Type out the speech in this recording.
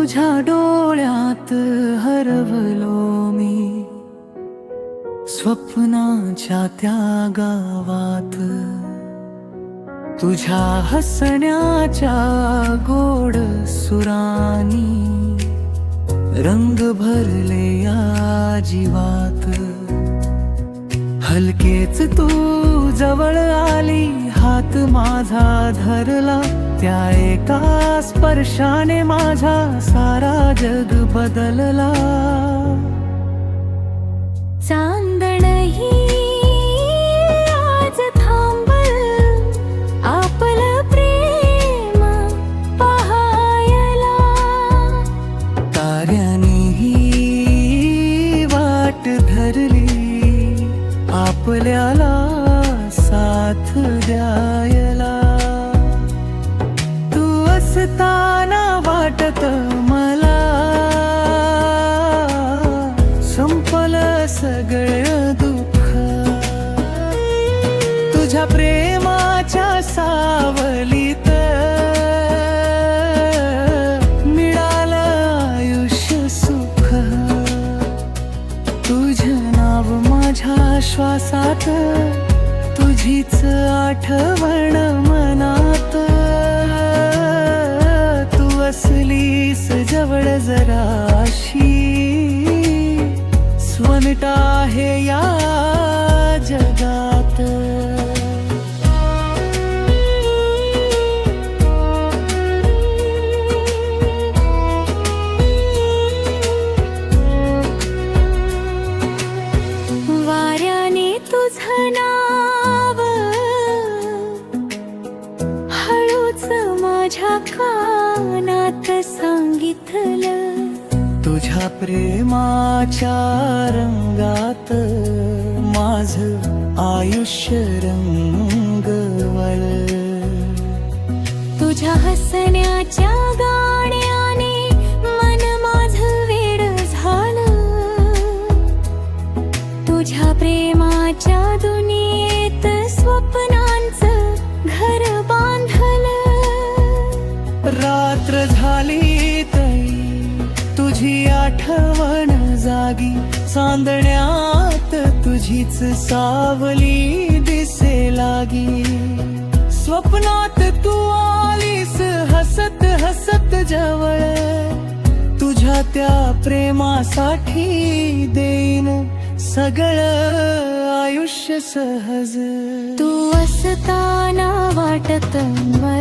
तुझ्या डोळ्यात हरवलो मी, स्वप्नाच्या त्या गावात, तुझ्या हसण्याच्या गोड सुरानी रंग भरले या जीवात। हलकेच तू जवळ आली, हात माझा धरला, त्या एका स्पर्शाने माझा सारा जग बदलला। चांदणही आज थांबल, आपलं प्रेम पाहायला। ताऱ्यानेही वाट धरली, आपल्याला साथ द्यायला। तू असताना वाटत मला संपलं सगळं दुःख, तुझ्या प्रेमाच्या सावलीत मिळालं आयुष्य सुख। तुझं नाव माझ्या श्वासात, तुझीच आठवण मनात। तू असलीस जवळ जराशी, स्वनट आहे या जगात। वाऱ्याने तुझं नाव हळूच माझ्या कानात सांगितलं। तुझ्या प्रेमाच्या रंगात माझं आयुष्य रंगवल। तुझ्या हसण्याच्या गाण्याने मन माझं वेड झालं। तुझ्या प्रेमाच्या दुनियेत स्वप्नांचं घर बांधलं। रात्र झाली तरी तुझी आठवण जागी, चांदण्यात तुझीच सावली दिसे लागी। स्वप्नात तू आलीस हसत हसत जवळ, तुझ्या त्या प्रेमासाठी देईन सगळं आयुष्य सहज। तू असताना वाटत मला